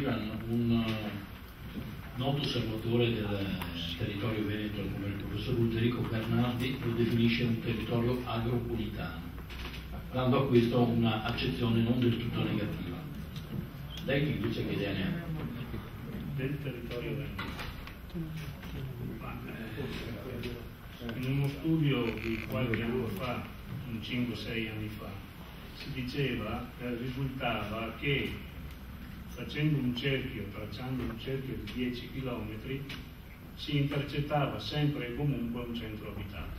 Milan, un noto osservatore del territorio veneto come il professor Ulterico Bernardi lo definisce un territorio agropolitano, dando a questo una accezione non del tutto negativa. Lei invece che idea ne ha? Del territorio veneto. In uno studio di qualche anno fa, 5-6 anni fa, si diceva, risultava che facendo un cerchio, tracciando un cerchio di 10 km, si intercettava sempre e comunque un centro abitato.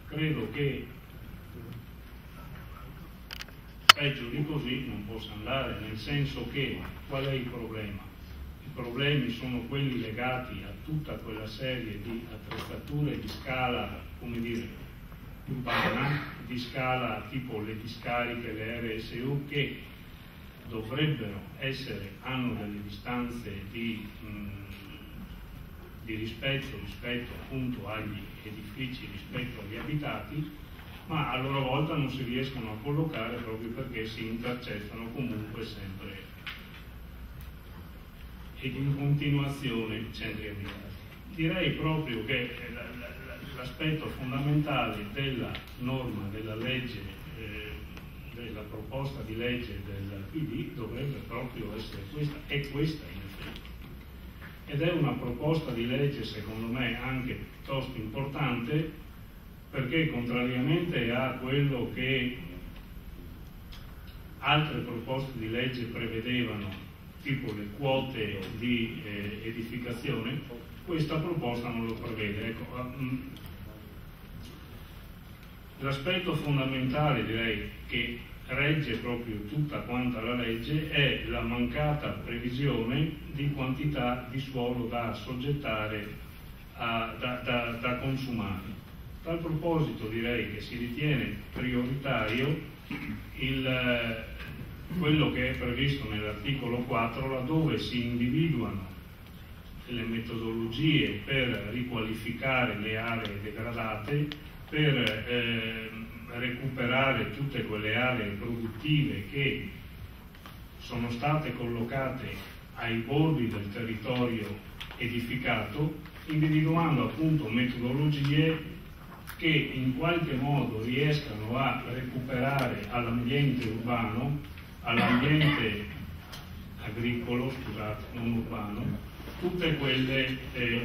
Credo che peggio di così non possa andare, nel senso che qual è il problema? I problemi sono quelli legati a tutta quella serie di attrezzature di scala, come dire, urbana, di scala tipo le discariche, le RSU, che dovrebbero essere, hanno delle distanze di rispetto appunto agli edifici, rispetto agli abitati, ma a loro volta non si riescono a collocare proprio perché si intercettano comunque sempre ed in continuazione centri abitati. Direi proprio che l'aspetto fondamentale della norma, della legge, della proposta di legge del PD dovrebbe proprio essere questa, è questa in effetti. Ed è una proposta di legge secondo me anche piuttosto importante, perché contrariamente a quello che altre proposte di legge prevedevano, tipo le quote di edificazione, questa proposta non lo prevede. Ecco, l'aspetto fondamentale, direi, che regge proprio tutta quanta la legge è la mancata previsione di quantità di suolo da assoggettare, da consumare. A tal proposito direi che si ritiene prioritario quello che è previsto nell'articolo 4, laddove si individuano le metodologie per riqualificare le aree degradate, per recuperare tutte quelle aree produttive che sono state collocate ai bordi del territorio edificato, individuando appunto metodologie che in qualche modo riescano a recuperare all'ambiente urbano, all'ambiente agricolo, scusate, non urbano, tutte quelle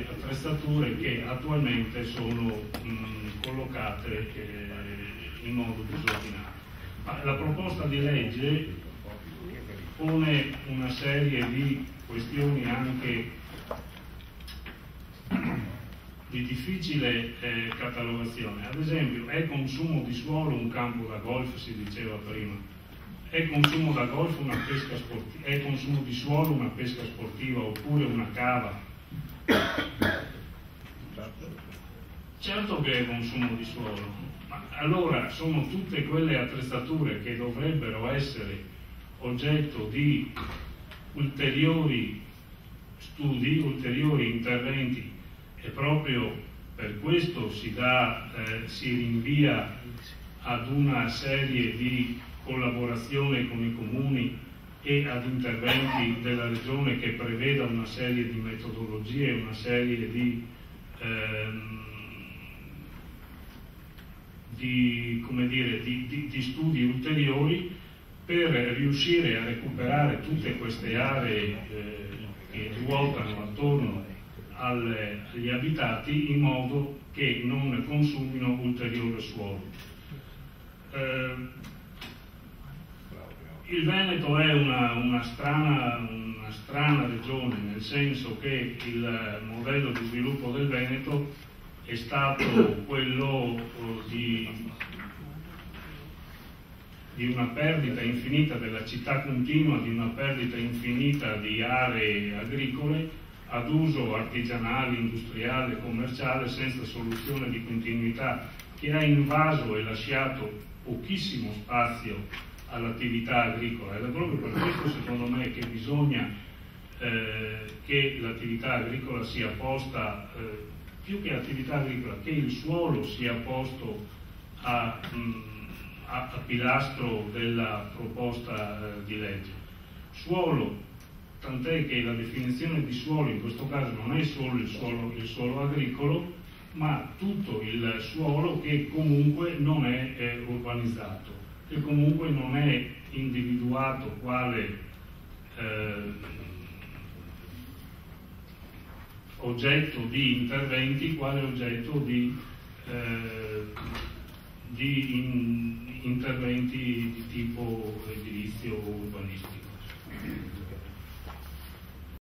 attrezzature che attualmente sono collocate in modo disordinato. La proposta di legge pone una serie di questioni anche di difficile catalogazione. Ad esempio, è consumo di suolo un campo da golf, si diceva prima? È consumo da golf una pesca sportiva? È consumo di suolo una pesca sportiva oppure una cava? Certo che è consumo di suolo, ma allora sono tutte quelle attrezzature che dovrebbero essere oggetto di ulteriori studi, ulteriori interventi, e proprio per questo si rinvia ad una serie di collaborazione con i comuni e ad interventi della Regione che preveda una serie di metodologie, una serie di studi ulteriori per riuscire a recuperare tutte queste aree che ruotano attorno agli abitati in modo che non consumino ulteriore suolo. Il Veneto è una strana regione, nel senso che il modello di sviluppo del Veneto è stato quello di una perdita infinita della città continua, di una perdita infinita di aree agricole ad uso artigianale, industriale, commerciale, senza soluzione di continuità, che ha invaso e lasciato pochissimo spazio all'attività agricola. Ed è proprio per questo, secondo me, che bisogna che l'attività agricola sia posta, più che attività agricola, che il suolo sia posto a pilastro della proposta di legge. Suolo tant'è che la definizione di suolo in questo caso non è solo il suolo agricolo, ma tutto il suolo che comunque non è urbanizzato, che comunque non è individuato quale oggetto di interventi, quale oggetto di interventi di tipo edilizio o urbanistico.